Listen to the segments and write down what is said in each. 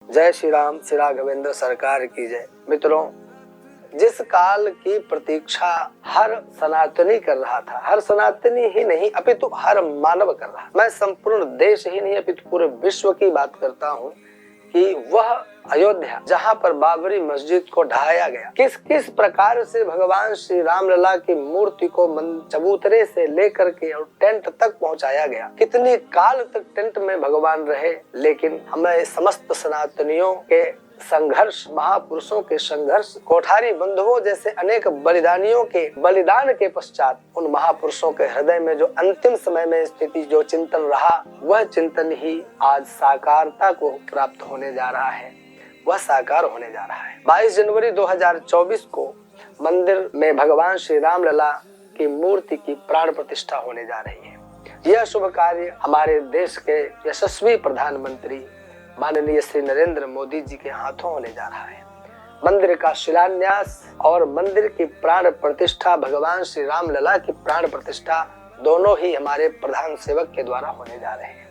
जय श्री राघवेंद्र सरकार की जय। मित्रों, जिस काल की प्रतीक्षा हर सनातनी कर रहा था, हर सनातनी ही नहीं अपितु हर मानव कर रहा, मैं संपूर्ण देश ही नहीं अपितु पूरे विश्व की बात करता हूँ कि वह अयोध्या जहाँ पर बाबरी मस्जिद को ढहाया गया, किस किस प्रकार से भगवान श्री रामलला की मूर्ति को चबूतरे से लेकर के और टेंट तक पहुंचाया गया, कितनी काल तक टेंट में भगवान रहे। लेकिन हमें समस्त सनातनियों के संघर्ष, महापुरुषों के संघर्ष, कोठारी बंधुओं जैसे अनेक बलिदानियों के बलिदान के पश्चात उन महापुरुषों के हृदय में जो अंतिम समय में स्थिति जो चिंतन रहा, वह चिंतन ही आज साकारता को प्राप्त होने जा रहा है, वह साकार होने जा रहा है। 22 जनवरी 2024 को मंदिर में भगवान श्री रामलला की मूर्ति की प्राण प्रतिष्ठा होने जा रही है। यह शुभ कार्य हमारे देश के यशस्वी प्रधानमंत्री माननीय श्री नरेंद्र मोदी जी के हाथों होने जा रहा है। मंदिर का शिलान्यास और मंदिर की प्राण प्रतिष्ठा, भगवान श्री रामलला की प्राण प्रतिष्ठा दोनों ही हमारे प्रधान सेवक के द्वारा होने जा रहे हैं।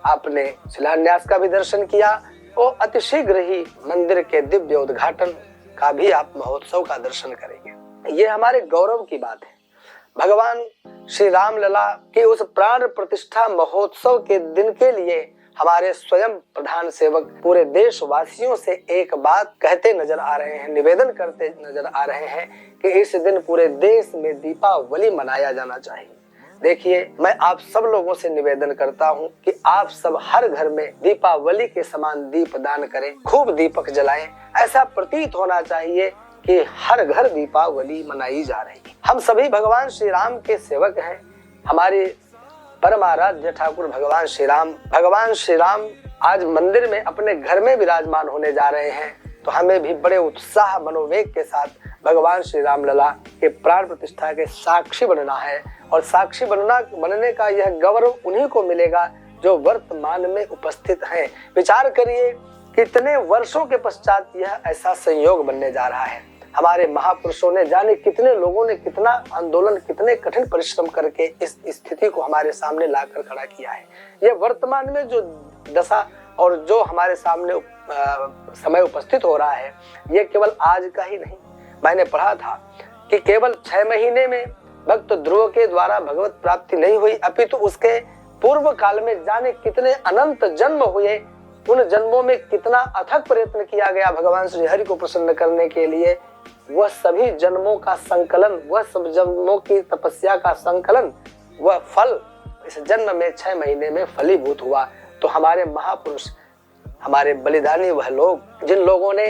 आपने शिलान्यास का भी दर्शन किया और अतिशीघ्र ही मंदिर के दिव्य उद्घाटन का भी आप महोत्सव का दर्शन करेंगे। ये हमारे गौरव की बात है। भगवान श्री रामलला के उस प्राण प्रतिष्ठा महोत्सव के दिन के लिए हमारे स्वयं प्रधान सेवक पूरे देशवासियों से एक बात कहते नजर आ रहे हैं, निवेदन करते नजर आ रहे हैं कि इस दिन पूरे देश में दीपावली मनाया जाना चाहिए। देखिए, मैं आप सब लोगों से निवेदन करता हूं कि आप सब हर घर में दीपावली के समान दीप दान करें, खूब दीपक जलाएं। ऐसा प्रतीत होना चाहिए कि हर घर दीपावली मनाई जा रही है। हम सभी भगवान श्री राम के सेवक हैं। हमारे परम आराध्य ठाकुर भगवान श्री राम आज मंदिर में अपने घर में विराजमान होने जा रहे हैं, तो हमें भी बड़े उत्साह मनोवेग के साथ भगवान श्री रामलला के प्राण प्रतिष्ठा के साक्षी बनना है। और साक्षी बनने का यह गौरव उन्हीं को मिलेगा जो वर्तमान में उपस्थित हैं। विचार करिए, कितने वर्षों के पश्चात यह ऐसा संयोग बनने जा रहा है। हमारे महापुरुषों ने जाने कितने लोगों ने कितना आंदोलन, कितने कठिन परिश्रम करके इस स्थिति को हमारे सामने लाकर खड़ा किया है। यह वर्तमान में जो दशा और जो हमारे सामने समय उपस्थित हो रहा है, यह केवल आज का ही नहीं। मैंने पढ़ा था कि केवल 6 महीने में भक्त ध्रुव के द्वारा भगवत प्राप्ति नहीं हुई, अपितु उसके पूर्व काल में जाने कितने अनंत जन्म हुए। उन जन्मों में कितना अथक प्रयत्न किया गया भगवान श्री हरि को प्रसन्न करने के लिए। वह सभी जन्मों का संकलन, वह सब जन्मों की तपस्या का संकलन, वह फल इस जन्म में 6 महीने में फलीभूत हुआ। तो हमारे महापुरुष, हमारे बलिदानी, वह लोग जिन लोगों ने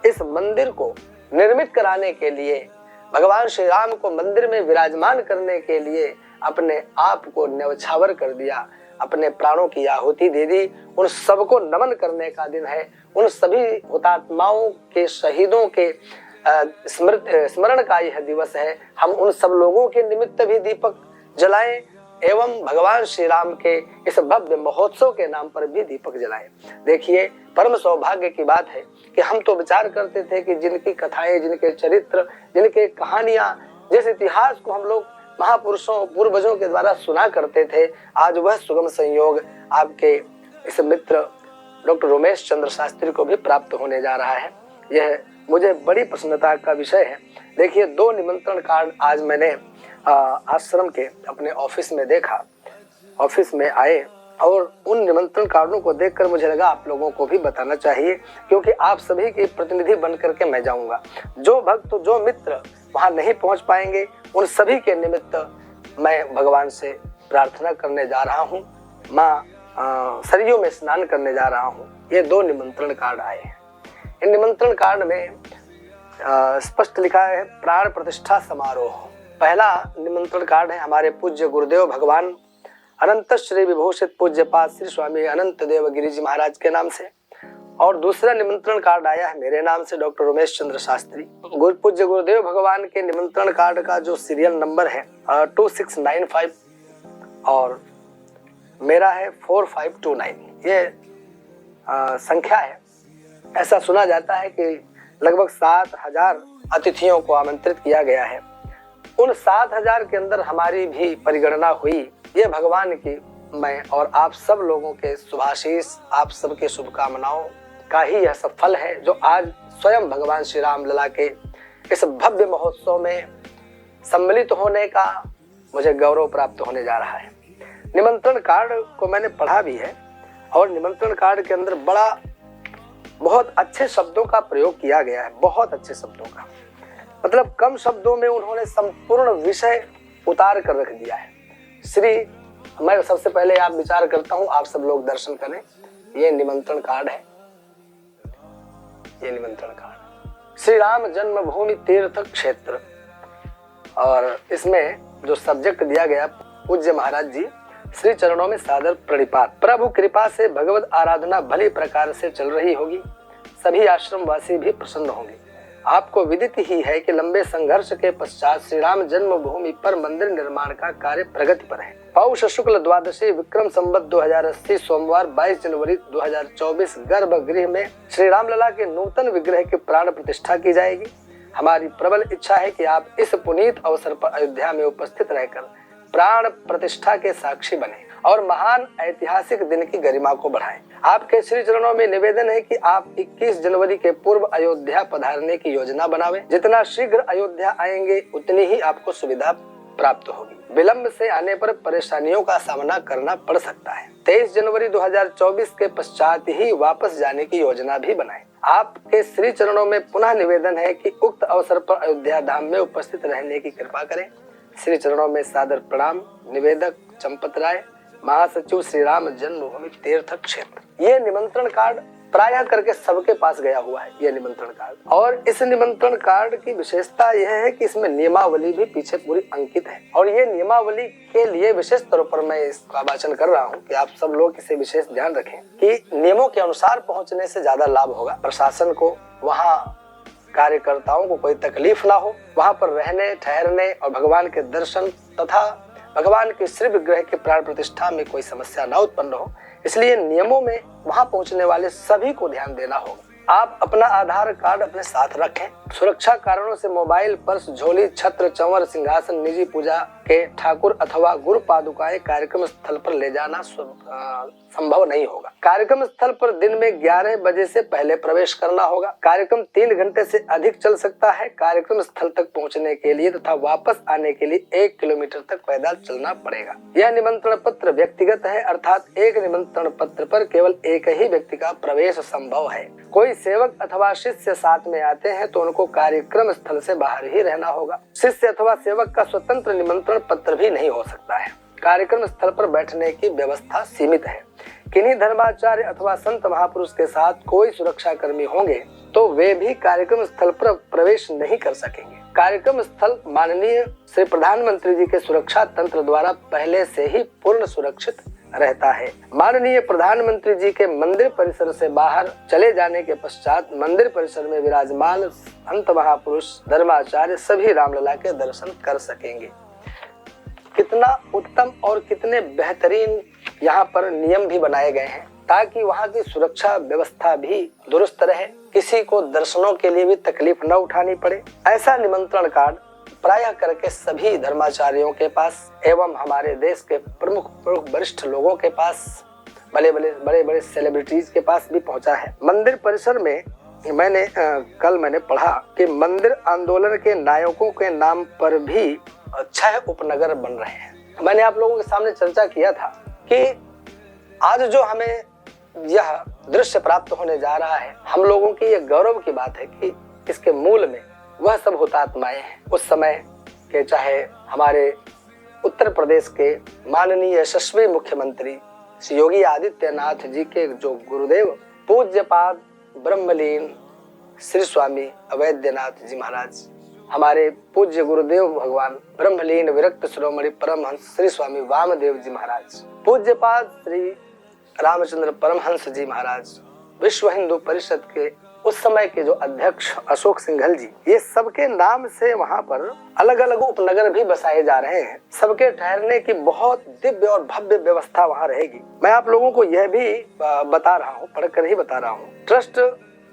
इस मंदिर को निर्मित कराने के लिए, भगवान श्री राम को मंदिर में विराजमान करने के लिए अपने आप को न्यौछावर कर दिया, अपने प्राणों की आहुति दे दी, उन सबको नमन करने का दिन है। उन सभी हुतात्माओं के, शहीदों के स्मरण का यह दिवस है। हम उन सब लोगों के निमित्त भी दीपक जलाएं एवं भगवान श्री राम के इस भव्य महोत्सव के नाम पर भी दीपक जलाएं। देखिए, परम सौभाग्य की बात है कि हम तो विचार करते थे कि जिनकी कथाएं, जिनके चरित्र, जिनके कहानियां, जिस इतिहास को हम लोग महापुरुषों, पूर्वजों के द्वारा सुना करते थे, आज वह सुगम संयोग आपके इस मित्र डॉक्टर उमेश चंद्र शास्त्री को भी प्राप्त होने जा रहा है। यह मुझे बड़ी प्रसन्नता का विषय है। देखिए, 2 निमंत्रण कार्ड आज मैंने आश्रम के अपने ऑफिस में देखा, ऑफिस में आए, और उन निमंत्रण कार्डों को देखकर मुझे लगा आप लोगों को भी बताना चाहिए, क्योंकि आप सभी के प्रतिनिधि बन करके मैं जाऊंगा। जो भक्त, जो मित्र वहां नहीं पहुंच पाएंगे, उन सभी के निमित्त मैं भगवान से प्रार्थना करने जा रहा हूं। माँ सरयू में स्नान करने जा रहा हूं। ये 2 निमंत्रण कार्ड आए हैं। इन निमंत्रण कार्ड में स्पष्ट लिखा है प्राण प्रतिष्ठा समारोह। पहला निमंत्रण कार्ड है हमारे पूज्य गुरुदेव भगवान अनंत श्री विभूषित पूज्यपाद श्री स्वामी अनंत देव गिरि जी महाराज के नाम से, और दूसरा निमंत्रण कार्ड आया है मेरे नाम से, डॉक्टर उमेश चंद्र शास्त्री। पूज्य गुरुदेव भगवान के निमंत्रण कार्ड का जो सीरियल नंबर है 2695 और मेरा है 4529, ये संख्या है। ऐसा सुना जाता है कि लगभग 7000 अतिथियों को आमंत्रित किया गया है। उन 7000 के अंदर हमारी भी परिगणना हुई। ये भगवान की मैं और आप सब लोगों के शुभाशीष, आप सबके शुभकामनाओं का ही यह सब फल है जो आज स्वयं भगवान श्री राम लला के इस भव्य महोत्सव में सम्मिलित होने का मुझे गौरव प्राप्त होने जा रहा है। निमंत्रण कार्ड को मैंने पढ़ा भी है और निमंत्रण कार्ड के अंदर बहुत अच्छे शब्दों का प्रयोग किया गया है, बहुत अच्छे शब्दों का, मतलब कम शब्दों में उन्होंने संपूर्ण विषय उतार कर रख दिया है। मैं सबसे पहले आप विचार करता हूं, आप सब लोग दर्शन करें। ये निमंत्रण कार्ड है, ये निमंत्रण कार्ड श्री राम जन्मभूमि तीर्थ क्षेत्र, और इसमें जो सब्जेक्ट दिया गया पूज्य महाराज जी श्री चरणों में सादर प्रणिपात। प्रभु कृपा से भगवत आराधना भली प्रकार से चल रही होगी, सभी आश्रम वासी भी प्रसन्न होंगे। आपको विदित ही है कि लंबे संघर्ष के पश्चात श्री राम जन्मभूमि पर मंदिर निर्माण का कार्य प्रगति पर है। पौष शुक्ल द्वादशी विक्रम संवत 2080 सोमवार 22 जनवरी 2024 गर्भगृह में श्री रामलला के नूतन विग्रह की प्राण प्रतिष्ठा की जाएगी। हमारी प्रबल इच्छा है कि आप इस पुनीत अवसर पर अयोध्या में उपस्थित रहकर प्राण प्रतिष्ठा के साक्षी बने और महान ऐतिहासिक दिन की गरिमा को बढ़ाएं। आपके श्री चरणों में निवेदन है कि आप 21 जनवरी के पूर्व अयोध्या पधारने की योजना बनावें। जितना शीघ्र अयोध्या आएंगे उतनी ही आपको सुविधा प्राप्त होगी। विलंब से आने पर परेशानियों का सामना करना पड़ सकता है। 23 जनवरी 2024 के पश्चात ही वापस जाने की योजना भी बनाएं। आपके श्री चरणों में पुनः निवेदन है कि उक्त अवसर पर अयोध्या धाम में उपस्थित रहने की कृपा करें। श्री चरणों में सादर प्रणाम। निवेदक चंपत राय, महासचिव श्री राम जन्मभूमि तीर्थ क्षेत्र। ये निमंत्रण कार्ड प्रायः करके सबके पास गया हुआ है, ये निमंत्रण कार्ड। और इस निमंत्रण कार्ड की विशेषता यह है कि इसमें नियमावली भी पीछे पूरी अंकित है, और ये नियमावली के लिए विशेष तौर पर मैं इसका वाचन कर रहा हूँ कि आप सब लोग इसे विशेष ध्यान रखें कि नियमों के अनुसार पहुँचने से ज्यादा लाभ होगा। प्रशासन को, वहाँ कार्यकर्ताओं को कोई तकलीफ ना हो, वहाँ पर रहने ठहरने और भगवान के दर्शन तथा भगवान के श्री विग्रह के प्राण प्रतिष्ठा में कोई समस्या न उत्पन्न हो, इसलिए नियमों में वहां पहुंचने वाले सभी को ध्यान देना होगा। आप अपना आधार कार्ड अपने साथ रखें। सुरक्षा कारणों से मोबाइल, पर्स, झोली, छत्र, चंवर, सिंहासन, निजी पूजा के ठाकुर अथवा गुरु पादुकाएं कार्यक्रम स्थल पर ले जाना संभव नहीं होगा। कार्यक्रम स्थल पर दिन में 11 बजे से पहले प्रवेश करना होगा। कार्यक्रम 3 घंटे से अधिक चल सकता है। कार्यक्रम स्थल तक पहुंचने के लिए तथा वापस आने के लिए 1 किलोमीटर तक पैदल चलना पड़ेगा। यह निमंत्रण पत्र व्यक्तिगत है, अर्थात एक निमंत्रण पत्र पर केवल एक ही व्यक्ति का प्रवेश संभव है। कोई सेवक अथवा शिष्य साथ में आते हैं तो उनको कार्यक्रम स्थल से बाहर ही रहना होगा। शिष्य अथवा सेवक का स्वतंत्र निमंत्रण पत्र भी नहीं हो सकता है। कार्यक्रम स्थल पर बैठने की व्यवस्था सीमित है। किन्हीं धर्माचार्य अथवा संत महापुरुष के साथ कोई सुरक्षा कर्मी होंगे तो वे भी कार्यक्रम स्थल पर प्रवेश नहीं कर सकेंगे। कार्यक्रम स्थल माननीय श्री प्रधानमंत्री जी के सुरक्षा तंत्र द्वारा पहले से ही पूर्ण सुरक्षित रहता है। माननीय प्रधानमंत्री जी के मंदिर परिसर से बाहर चले जाने के पश्चात मंदिर परिसर में विराजमान संत महापुरुष धर्माचार्य सभी रामलला के दर्शन कर सकेंगे। कितना उत्तम और कितने बेहतरीन यहाँ पर नियम भी बनाए गए हैं ताकि वहाँ की सुरक्षा व्यवस्था भी दुरुस्त रहे, किसी को दर्शनों के लिए भी तकलीफ न उठानी पड़े। ऐसा निमंत्रण कार्ड प्रायः करके सभी धर्माचार्यों के पास एवं हमारे देश के प्रमुख वरिष्ठ लोगों के पास, बड़े बड़े सेलिब्रिटीज के पास भी पहुंचा है। मंदिर परिसर में कल मैंने पढ़ा कि मंदिर आंदोलन के नायकों के नाम पर भी 6 उपनगर बन रहे हैं। मैंने आप लोगों के सामने चर्चा किया था कि आज जो हमें यह दृश्य प्राप्त होने जा रहा है, हम लोगों की यह गौरव की बात है कि इसके मूल में वह सब हुतात्माएं हैं उस समय के, चाहे हमारे उत्तर प्रदेश के माननीय यशस्वी मुख्यमंत्री श्री योगी आदित्यनाथ जी के जो गुरुदेव पूज्यपाद ब्रह्मलीन श्री स्वामी अवैधनाथ जी महाराज, हमारे पूज्य गुरुदेव भगवान ब्रह्मलीन विरक्त शिरोमणि परमहंस श्री स्वामी वामदेव जी महाराज, पूज्यपाद श्री रामचंद्र परमहंस जी महाराज, विश्व हिंदू परिषद के उस समय के जो अध्यक्ष अशोक सिंघल जी, ये सबके नाम से वहाँ पर अलग अलग उपनगर भी बसाए जा रहे हैं। सबके ठहरने की बहुत दिव्य और भव्य व्यवस्था वहाँ रहेगी। मैं आप लोगों को यह भी बता रहा हूँ, पढ़कर ही बता रहा हूँ। ट्रस्ट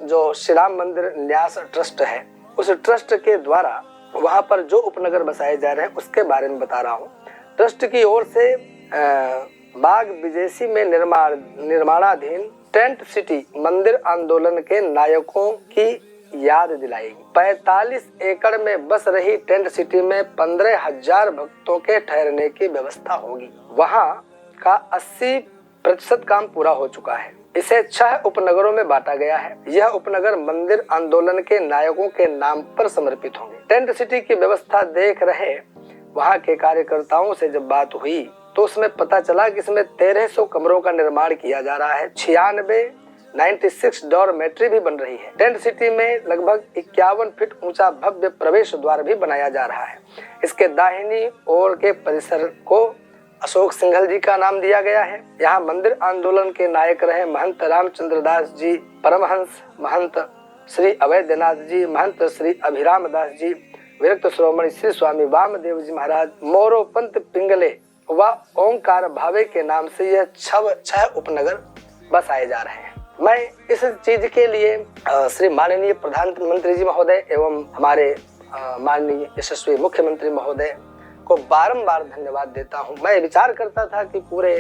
जो श्री राम मंदिर न्यास ट्रस्ट है, उस ट्रस्ट के द्वारा वहाँ पर जो उपनगर बसाए जा रहे हैं उसके बारे में बता रहा हूँ। ट्रस्ट की ओर से बाग विजेसी में निर्माणाधीन टेंट सिटी मंदिर आंदोलन के नायकों की याद दिलाएगी। 45 एकड़ में बस रही टेंट सिटी में 15,000 भक्तों के ठहरने की व्यवस्था होगी। वहां का 80% काम पूरा हो चुका है। इसे 6 उपनगरों में बांटा गया है। यह उपनगर मंदिर आंदोलन के नायकों के नाम पर समर्पित होंगे। टेंट सिटी की व्यवस्था देख रहे वहां के कार्यकर्ताओं से जब बात हुई तो उसमें पता चला कि इसमें 1300 कमरों का निर्माण किया जा रहा है। 96 डॉर्मेट्री भी बन रही है। टेंट सिटी में लगभग 51 फीट ऊंचा भव्य प्रवेश द्वार भी बनाया जा रहा है। इसके दाहिनी ओर के परिसर को अशोक सिंघल जी का नाम दिया गया है। यहाँ मंदिर आंदोलन के नायक रहे महंत रामचंद्र दास जी, परमहंस महंत श्री अवैधनाथ जी, महंत श्री अभिराम दास जी, विरक्त श्रोमणी श्री स्वामी वामदेव जी महाराज, मोरोपंत पिंगले व ओंकार भावे के नाम से यह 6 उपनगर बसाए जा रहे हैं। मैं इस चीज के लिए श्री माननीय प्रधानमंत्री जी महोदय एवं हमारे माननीय यशस्वी मुख्यमंत्री महोदय को बारंबार धन्यवाद देता हूं। मैं विचार करता था कि पूरे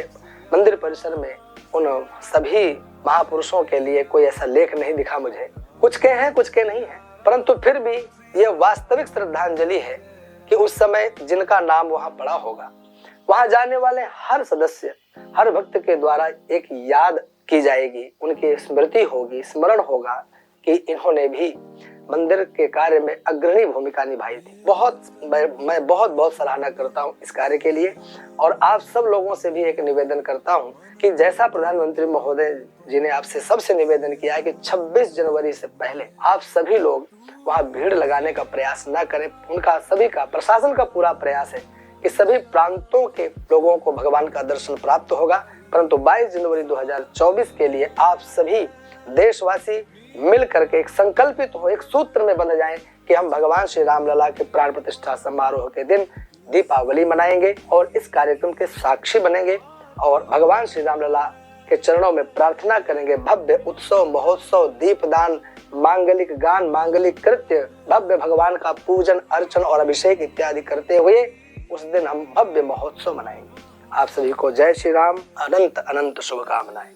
मंदिर परिसर में उन सभी महापुरुषों के लिए कोई ऐसा लेख नहीं दिखा मुझे। कुछ के हैं, कुछ के नहीं है, परंतु फिर भी यह वास्तविक श्रद्धांजलि है कि उस समय जिनका नाम वहां पड़ा होगा, वहां जाने वाले हर सदस्य, हर भक्त के द्वारा एक याद की जाएगी, उनकी स्मृति होगी, स्मरण होगा कि इन्होंने भी मंदिर के कार्य में अग्रणी भूमिका निभाई थी। मैं बहुत सराहना करता हूं इस कार्य के लिए। और आप सब लोगों से भी एक निवेदन करता हूं कि जैसा प्रधानमंत्री महोदय जी ने आपसे सबसे निवेदन किया है कि 26 जनवरी से पहले आप सभी लोग वहां भीड़ लगाने का प्रयास न करें। उनका सभी का, प्रशासन का पूरा प्रयास है कि सभी प्रांतों के लोगों को भगवान का दर्शन प्राप्त होगा। परंतु 22 जनवरी 2024 के लिए आप सभी देशवासी मिल करके एक संकल्पित हो, एक सूत्र में बंध जाएं कि हम भगवान श्री राम लला के प्राण प्रतिष्ठा समारोह के दिन दीपावली मनाएंगे और इस कार्यक्रम के साक्षी बनेंगे और भगवान श्री राम लला के चरणों में प्रार्थना करेंगे। भव्य उत्सव, महोत्सव, दीपदान, मांगलिक गान, मांगलिक कृत्य, भव्य भगवान का पूजन अर्चन और अभिषेक इत्यादि करते हुए उस दिन हम भव्य महोत्सव मनाएंगे। आप सभी को जय श्री राम, अनंत अनंत शुभकामनाएं।